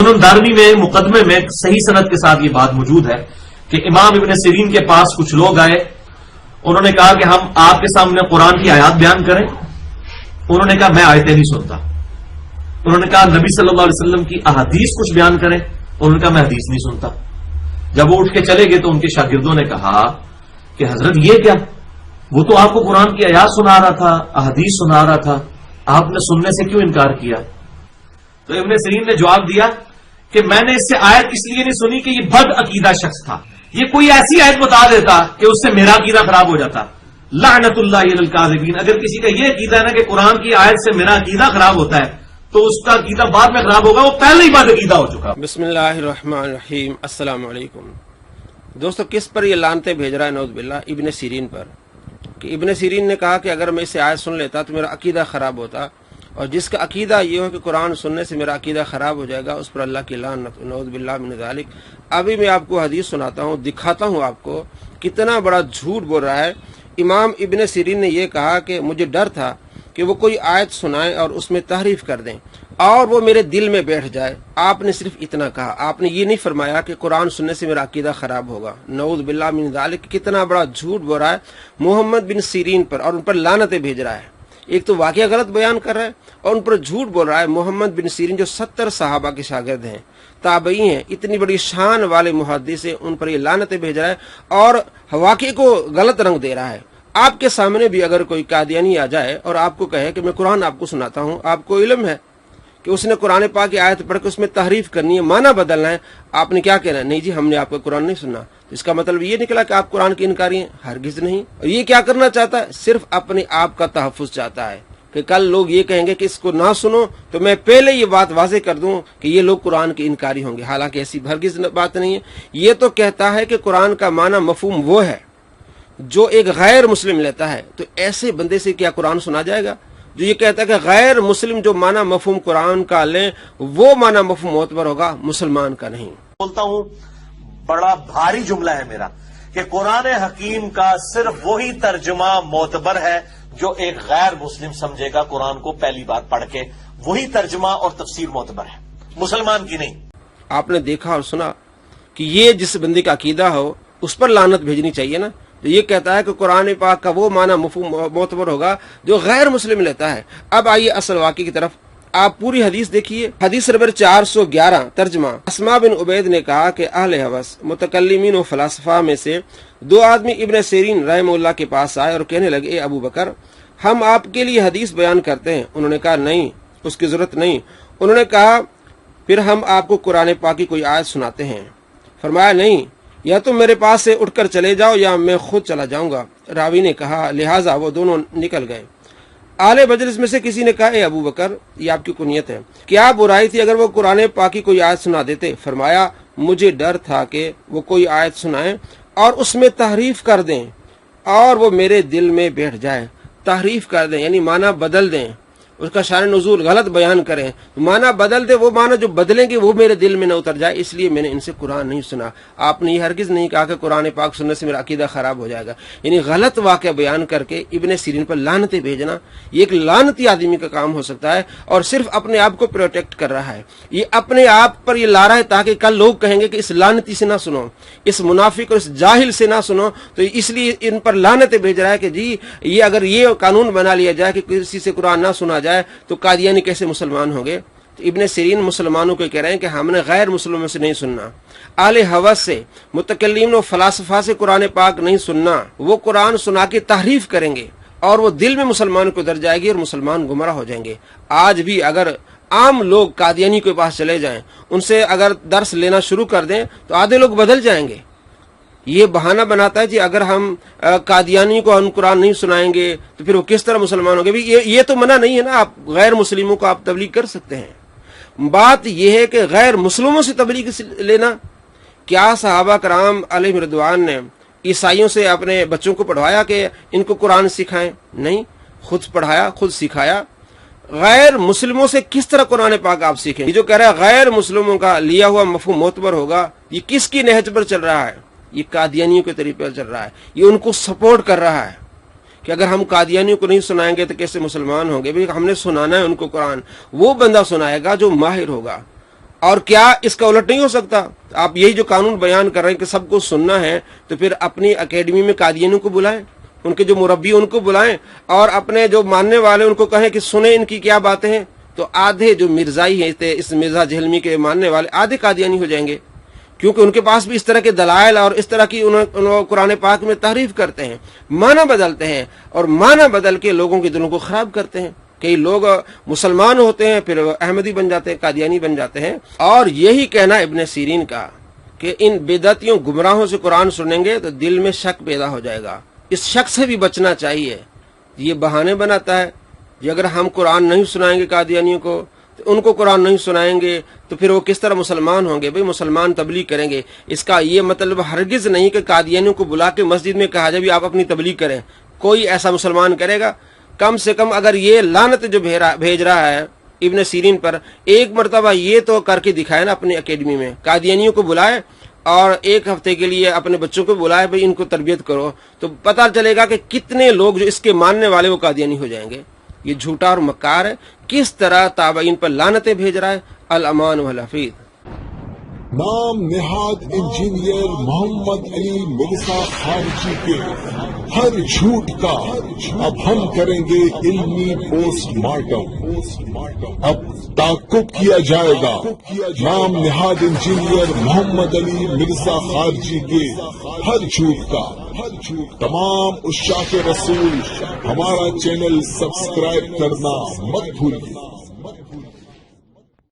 سنن دارمی میں مقدمے میں صحیح سند کے ساتھ یہ بات موجود ہے کہ امام ابن سیرین کے پاس کچھ لوگ آئے، انہوں نے کہا کہ ہم آپ کے سامنے قرآن کی آیات بیان کریں. انہوں نے کہا میں آیتیں نہیں سنتا. انہوں نے کہا نبی صلی اللہ علیہ وسلم کی احادیث کچھ بیان کریں. انہوں نے کہا میں حدیث نہیں سنتا. جب وہ اٹھ کے چلے گئے تو ان کے شاگردوں نے کہا کہ حضرت یہ کیا، وہ تو آپ کو قرآن کی آیات سنا رہا تھا، احادیث سنا رہا تھا، آپ نے سننے سے کیوں انکار کیا؟ تو ابن سیرین نے جواب دیا کہ میں نے اس سے آیت اس لیے نہیں سنی کہ یہ بد عقیدہ شخص تھا. یہ کوئی ایسی آیت بتا دیتا کہ اس سے میرا عقیدہ خراب ہو جاتا. لعنت اللہ علی الکاذبین. اگر کسی کا یہ عقیدہ ہے نا کہ قرآن کی آیت سے میرا عقیدہ خراب ہوتا ہے تو اس کا عقیدہ بعد میں خراب ہوگا، وہ پہلے ہی بد عقیدہ ہو چکا. بسم اللہ الرحمن الرحیم. السلام علیکم دوستو. کس پر یہ لعنتیں بھیج رہا ہے نعوذ باللہ؟ ابن سیرین پر. کہ ابن سیرین نے کہا کہ اگر میں اسے آیت سن لیتا تو میرا عقیدہ خراب ہوتا، اور جس کا عقیدہ یہ ہو کہ قرآن سننے سے میرا عقیدہ خراب ہو جائے گا اس پر اللہ کی لعنت، نعوذ باللہ من ذالک. ابھی میں آپ کو حدیث سناتا ہوں، دکھاتا ہوں آپ کو کتنا بڑا جھوٹ بول رہا ہے. امام ابن سیرین نے یہ کہا کہ مجھے ڈر تھا کہ وہ کوئی آیت سنائیں اور اس میں تحریف کر دیں اور وہ میرے دل میں بیٹھ جائے. آپ نے صرف اتنا کہا، آپ نے یہ نہیں فرمایا کہ قرآن سننے سے میرا عقیدہ خراب ہوگا. نعوذ باللہ من ذالک. کتنا بڑا جھوٹ بول رہا ہے محمد بن سیرین پر، اور ان پر لعنتیں بھیج رہا ہے. ایک تو واقعہ غلط بیان کر رہا ہے اور ان پر جھوٹ بول رہا ہے. محمد بن سیرین جو 70 صحابہ کے شاگرد ہیں، تابعی ہیں، اتنی بڑی شان والے محدث ہیں، ان پر یہ لعنتیں بھیج رہا ہے اور واقعے کو غلط رنگ دے رہا ہے. آپ کے سامنے بھی اگر کوئی قادیانی آ جائے اور آپ کو کہے کہ میں قرآن آپ کو سناتا ہوں، آپ کو علم ہے کہ اس نے قرآن پاک کی آیت پڑھ کے اس میں تحریف کرنی ہے، معنی بدلنا ہے، آپ نے کیا کہنا ہے؟ نہیں جی ہم نے آپ کا قرآن نہیں سنا. اس کا مطلب یہ نکلا کہ آپ قرآن کی انکاری ہیں؟ ہرگز نہیں. اور یہ کیا کرنا چاہتا ہے؟ صرف اپنے آپ کا تحفظ چاہتا ہے کہ کل لوگ یہ کہیں گے کہ اس کو نہ سنو تو میں پہلے یہ بات واضح کر دوں کہ یہ لوگ قرآن کی انکاری ہوں گے. حالانکہ ایسی ہرگز بات نہیں ہے. یہ تو کہتا ہے کہ قرآن کا معنی مفہوم وہ ہے جو ایک غیر مسلم لیتا ہے. تو ایسے بندے سے کیا قرآن سنا جائے گا جو یہ کہتا ہے کہ غیر مسلم جو معنی مفہوم قرآن کا لیں وہ معنی مفہوم معتبر ہوگا، مسلمان کا نہیں. بولتا ہوں بڑا بھاری جملہ ہے میرا کہ قرآن حکیم کا صرف وہی ترجمہ معتبر ہے جو ایک غیر مسلم سمجھے گا قرآن کو پہلی بار پڑھ کے، وہی ترجمہ اور تفسیر معتبر ہے، مسلمان کی نہیں. آپ نے دیکھا اور سنا کہ یہ جس بندے کا عقیدہ ہو اس پر لعنت بھیجنی چاہیے نا. تو یہ کہتا ہے کہ قرآن پاک کا وہ معنی مفہوم معتبر ہوگا جو غیر مسلم لیتا ہے. اب آئیے اصل واقعے کی طرف. آپ پوری حدیث دیکھیے. حدیث نمبر 411 ترجمہ. اسما بن عبید نے کہا کہ اہل حوث متکلمین و فلاسفہ میں سے 2 آدمی ابن سیرین رحمہ اللہ کے پاس آئے اور کہنے لگے اے ابو بکر ہم آپ کے لیے حدیث بیان کرتے ہیں. انہوں نے کہا نہیں، اس کی ضرورت نہیں. انہوں نے کہا پھر ہم آپ کو قرآن پاک کی کوئی آیت سناتے ہیں. فرمایا نہیں، یا تم میرے پاس سے اٹھ کر چلے جاؤ یا میں خود چلا جاؤں گا. راوی نے کہا لہٰذا وہ دونوں نکل گئے. اہل مجلس میں سے کسی نے کہا اے ابو بکر یہ آپ کی کنیت ہے، کیا برائی تھی اگر وہ قرآن پاک کی کوئی آیت سنا دیتے؟ فرمایا مجھے ڈر تھا کہ وہ کوئی آیت سنائیں اور اس میں تحریف کر دیں اور وہ میرے دل میں بیٹھ جائے. تحریف کر دیں یعنی معنی بدل دیں، اس کا شان نزول غلط بیان کریں، معنی بدل دے، وہ معنی جو بدلیں گے وہ میرے دل میں نہ اتر جائے، اس لیے میں نے ان سے قرآن نہیں سنا. آپ نے یہ ہرگز نہیں کہا کہ قرآن پاک سننے سے میرا عقیدہ خراب ہو جائے گا. یعنی غلط واقعہ بیان کر کے ابن سیرین پر لعنتیں بھیجنا یہ ایک لعنتی آدمی کا کام ہو سکتا ہے اور صرف اپنے آپ کو پروٹیکٹ کر رہا ہے. یہ اپنے آپ پر یہ لا رہا ہے تاکہ کل لوگ کہیں گے کہ اس لعنتی سے نہ سنو، اس منافق اور اس جاہل سے نہ سنو. تو اس لیے ان پر لعنتیں بھیج رہا ہے کہ جی یہ اگر یہ قانون بنا لیا جائے کہ کسی سے قرآن نہ سنا جائے تو قادیانی کیسے مسلمان ہوں گے. تو ابن سیرین مسلمانوں کو کہہ رہے ہیں کہ ہم نے غیر مسلموں سے نہیں سننا، اہل حوث سے، متکلمین و فلاسفہ سے قرآن پاک نہیں سننا. وہ قرآن سنا کے تحریف کریں گے اور وہ دل میں مسلمان کو در جائے گی اور مسلمان گمراہ ہو جائیں گے. آج بھی اگر عام لوگ قادیانی کے پاس چلے جائیں، ان سے اگر درس لینا شروع کر دیں تو آدھے لوگ بدل جائیں گے. یہ بہانہ بناتا ہے جی اگر ہم قادیانی کو ہم قرآن نہیں سنائیں گے تو پھر وہ کس طرح مسلمان ہوں گے. یہ تو منع نہیں ہے نا، آپ غیر مسلموں کو آپ تبلیغ کر سکتے ہیں. بات یہ ہے کہ غیر مسلموں سے تبلیغ لینا. کیا صحابہ کرام علیہ رضوان نے عیسائیوں سے اپنے بچوں کو پڑھوایا کہ ان کو قرآن سکھائیں؟ نہیں، خود پڑھایا، خود سکھایا. غیر مسلموں سے کس طرح قرآن پاک آپ سیکھیں؟ یہ جو کہہ رہا ہے غیر مسلموں کا لیا ہوا مفہوم معتبر ہوگا، یہ کس کی نہج پر چل رہا ہے؟ یہ قادیانیوں کے طریقے پر چل رہا ہے. یہ ان کو سپورٹ کر رہا ہے کہ اگر ہم قادیانیوں کو نہیں سنائیں گے تو کیسے مسلمان ہوں گے. ہم نے سنانا ہے ان کو قرآن. وہ بندہ سنائے گا جو ماہر ہوگا، اور کیا اس کا الٹ نہیں ہو سکتا؟ آپ یہی جو قانون بیان کر رہے ہیں کہ سب کو سننا ہے، تو پھر اپنی اکیڈمی میں قادیانیوں کو بلائیں، ان کے جو مربی ان کو بلائیں، اور اپنے جو ماننے والے ان کو کہیں کہ سنیں ان کی کیا باتیں ہیں، تو آدھے جو مرزائی ہیں تھے اس مرزا جہلمی کے ماننے والے آدھے قادیانی ہو جائیں گے، کیونکہ ان کے پاس بھی اس طرح کے دلائل اور اس طرح کی انہوں قرآن پاک میں تحریف کرتے ہیں، معنی بدلتے ہیں، اور معنی بدل کے لوگوں کے دلوں کو خراب کرتے ہیں۔ کئی لوگ مسلمان ہوتے ہیں پھر احمدی بن جاتے ہیں، قادیانی بن جاتے ہیں۔ اور یہی کہنا ابن سیرین کا کہ ان بدعتیوں گمراہوں سے قرآن سنیں گے تو دل میں شک پیدا ہو جائے گا، اس شک سے بھی بچنا چاہیے۔ یہ بہانے بناتا ہے کہ اگر ہم قرآن نہیں سنائیں گے قادیانیوں کو، تو ان کو قرآن نہیں سنائیں گے تو پھر وہ کس طرح مسلمان ہوں گے؟ بھئی مسلمان تبلیغ کریں گے، اس کا یہ مطلب ہرگز نہیں کہ قادیانیوں کو بلا کے مسجد میں کہا جائے بھی آپ اپنی تبلیغ کریں۔ کوئی ایسا مسلمان کرے گا؟ کم سے کم اگر یہ لعنت جو بھیج رہا ہے ابن سیرین پر، ایک مرتبہ یہ تو کر کے دکھائے نا اپنی اکیڈمی میں، قادیانیوں کو بلائے اور ایک ہفتے کے لیے اپنے بچوں کو بلائے، بھئی ان کو تربیت کرو، تو پتہ چلے گا کہ کتنے لوگ جو اس کے ماننے والے وہ قادیانی ہو جائیں گے۔ یہ جھوٹا اور مکار ہے، کس طرح تابعین پر لعنتیں بھیج رہا ہے۔ الامان والحفیظ۔ نام نہاد انجینئر محمد علی مرزا خارجی کے ہر جھوٹ کا اب ہم کریں گے علمی پوسٹ مارٹم۔ اب تعقب کیا جائے گا نام نہاد انجینئر محمد علی مرزا خارجی کے ہر جھوٹ کا۔ تمام عشاق رسول ہمارا چینل سبسکرائب کرنا مت بھولیے۔